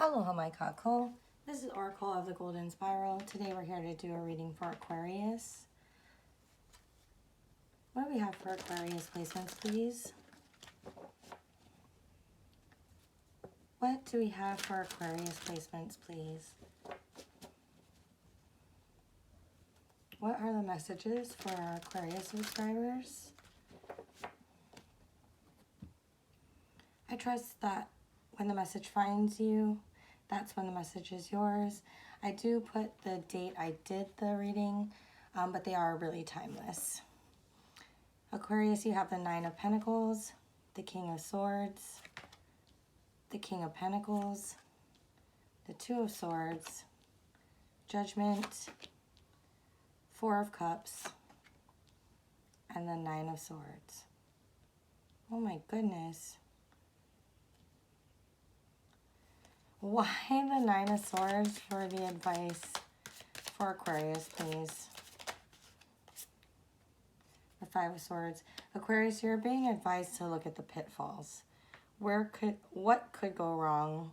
Aloha, my kako. This is Oracle of the Golden Spiral. Today we're here to do a reading for Aquarius. What do we have for Aquarius placements, please? What do we have for Aquarius placements, please? What are the messages for our Aquarius subscribers? I trust that when the message finds you, that's when the message is yours. I do put the date I did the reading, but they are really timeless. Aquarius, you have the Nine of Pentacles, the King of Swords, the King of Pentacles, the Two of Swords, Judgment, Four of Cups, and the Nine of Swords. Oh my goodness. Why the Nine of Swords for the advice for Aquarius, please? The Five of Swords. Aquarius, you're being advised to look at the pitfalls. What could go wrong?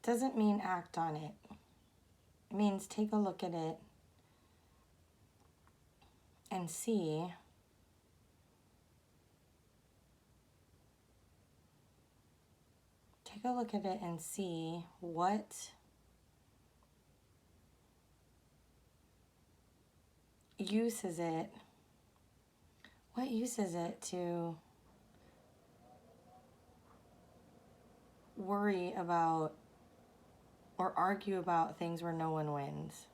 Doesn't mean act on it. It means take a look at it and see take a look at it and see what use is it to worry about or argue about things where no one wins.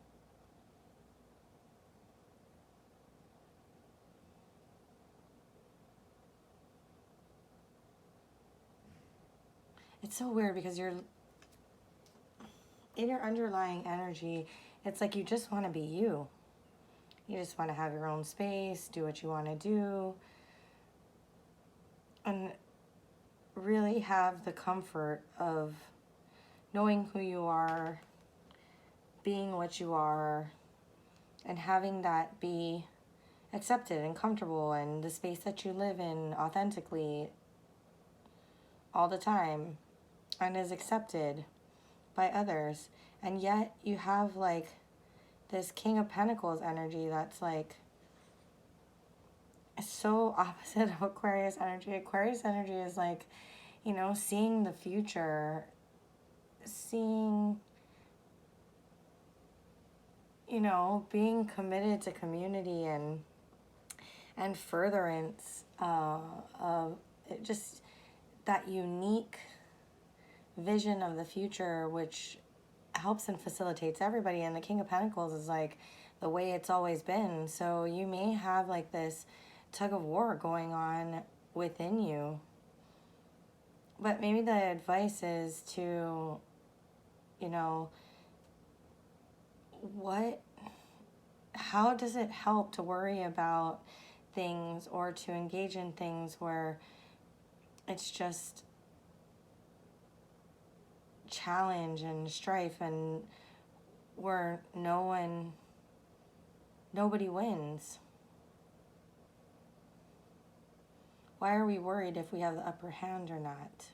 It's so weird because you're in your underlying energy, it's like you just want to be you. You just want to have your own space, do what you want to do, and really have the comfort of knowing who you are, being what you are, and having that be accepted and comfortable, and the space that you live in authentically all the time and is accepted by others. And yet you have like this King of Pentacles energy that's like so opposite of Aquarius energy. Aquarius energy is like, you know, seeing the future, seeing, you know, being committed to community and furtherance of just that unique vision of the future, which helps and facilitates everybody. And the King of Pentacles is like the way it's always been. So you may have like this tug of war going on within you, but maybe the advice is to, you know, how does it help to worry about things or to engage in things where it's just challenge and strife and where nobody wins? Why are we worried if we have the upper hand or not?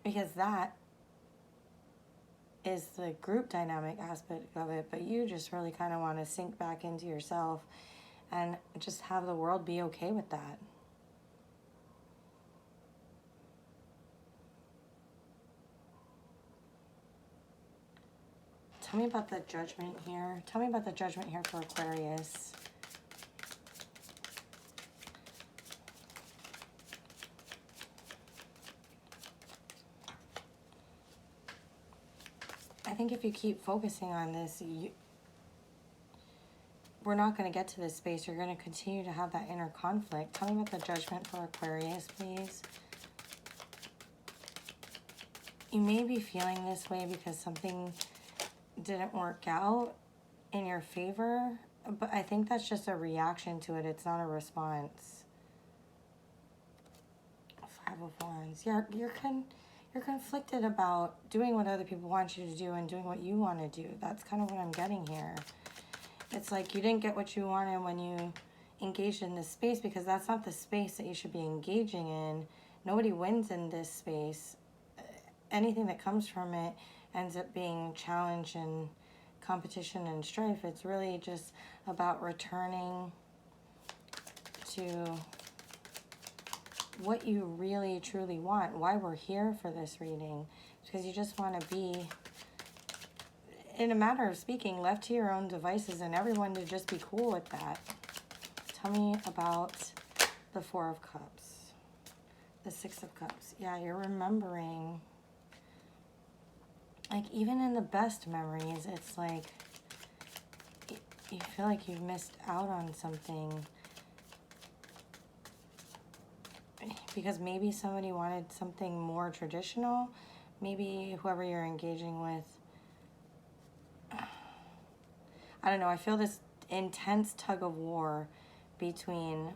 Because that is the group dynamic aspect of it, but you just really kind of want to sink back into yourself and just have the world be okay with that. Tell me about the Judgment here. Tell me about the Judgment here for Aquarius. I think if you keep focusing on this, we're not going to get to this space. You're going to continue to have that inner conflict. Tell me about the Judgment for Aquarius, please. You may be feeling this way because something didn't work out in your favor, but I think that's just a reaction to it. It's not a response. Five of Wands. Yeah, you're conflicted about doing what other people want you to do and doing what you want to do. That's kind of what I'm getting here. It's like you didn't get what you wanted when you engaged in this space, because that's not the space that you should be engaging in. Nobody wins in this space. Anything that comes from it ends up being challenge and competition and strife. It's really just about returning to what you really truly want, why we're here for this reading, because you just want to be, in a matter of speaking, left to your own devices and everyone to just be cool with that. Tell me about the Four of Cups, the Six of Cups. Yeah, you're remembering, like, even in the best memories, it's like you feel like you've missed out on something, because maybe somebody wanted something more traditional. Maybe whoever you're engaging with, I don't know, I feel this intense tug of war between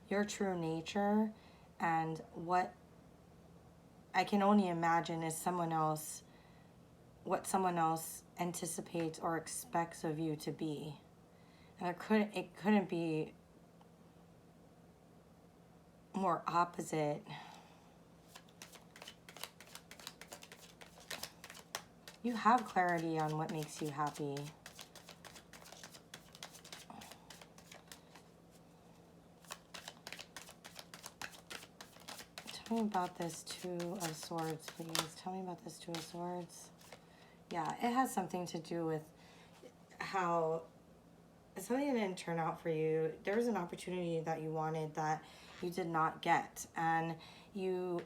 your true nature and what I can only imagine is someone else, what someone else anticipates or expects of you to be. And it couldn't be more opposite. You have clarity on what makes you happy. Tell me about this Two of Swords, please. Tell me about this Two of Swords. Yeah, it has something to do with how something didn't turn out for you. There was an opportunity that you wanted that you did not get. And you,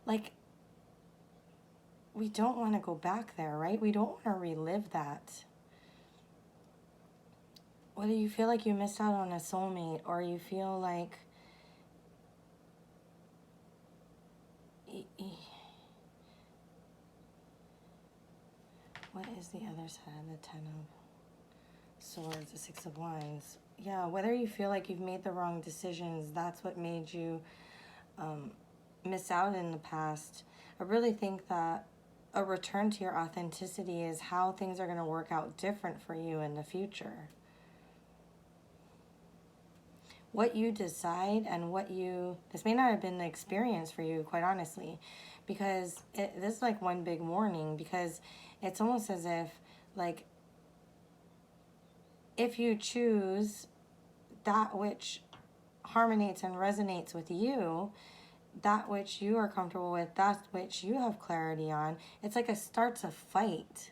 like, we don't want to go back there, right? We don't want to relive that. Whether you feel like you missed out on a soulmate, or you feel like what is the other side? The Ten of Swords, the Six of Wands. Yeah, whether you feel like you've made the wrong decisions, that's what made you miss out in the past. I really think that a return to your authenticity is how things are going to work out different for you in the future. What you decide and what you, this may not have been the experience for you, quite honestly, because this is like one big warning, because it's almost as if, like, if you choose that which harmonates and resonates with you, that which you are comfortable with, that which you have clarity on, it's like it starts a fight.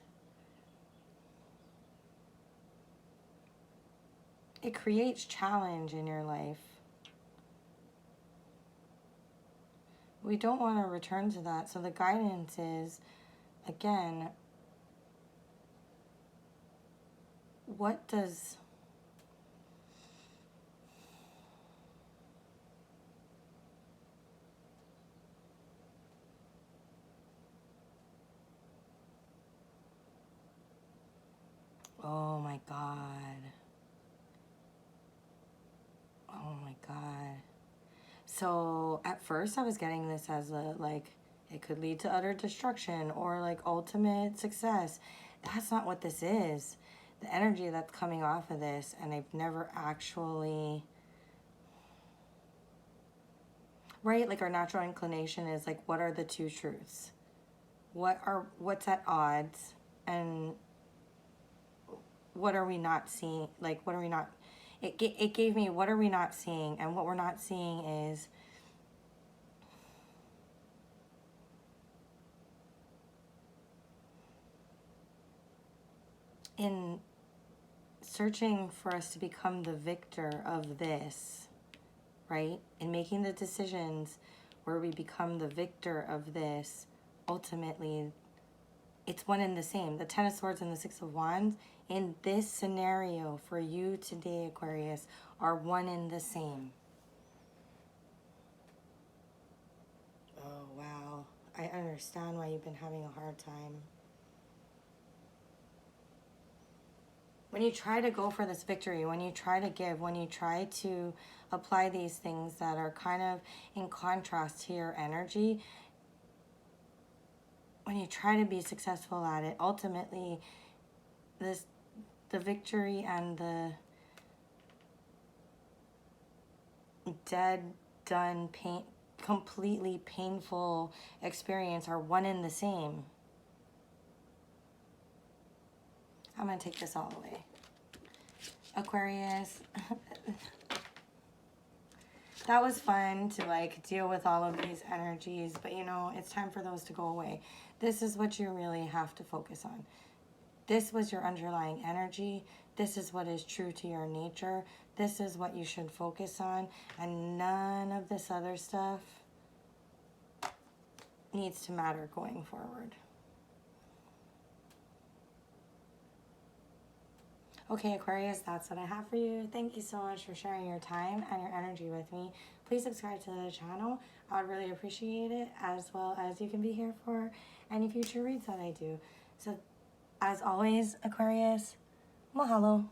It creates challenge in your life. We don't want to return to that. So the guidance is, again, what does oh my God. Oh my God. So at first I was getting this as a, like, it could lead to utter destruction or like ultimate success. That's not what this is. The energy that's coming off of this, and I've never actually, right? Like, our natural inclination is like, what are the two truths? What's at odds, and what are we not seeing? Like, what are we not, it gave me, what are we not seeing? And what we're not seeing is, in searching for us to become the victor of this, right? In making the decisions where we become the victor of this, ultimately, it's one and the same. The Ten of Swords and the Six of Wands, in this scenario for you today, Aquarius, are one and the same. Oh, wow. I understand why you've been having a hard time. when you try to go for this victory, when you try to give, when you try to apply these things that are kind of in contrast to your energy, when you try to be successful at it, ultimately the victory and the dead, done, completely painful experience are one and the same. I'm going to take this all away. Aquarius, that was fun to like deal with all of these energies, but you know, it's time for those to go away. This is what you really have to focus on. This was your underlying energy. This is what is true to your nature. This is what you should focus on, and none of this other stuff needs to matter going forward. Okay, Aquarius, that's what I have for you. Thank you so much for sharing your time and your energy with me. Please subscribe to the channel. I would really appreciate it, as well as you can be here for any future reads that I do. So, as always, Aquarius, mahalo.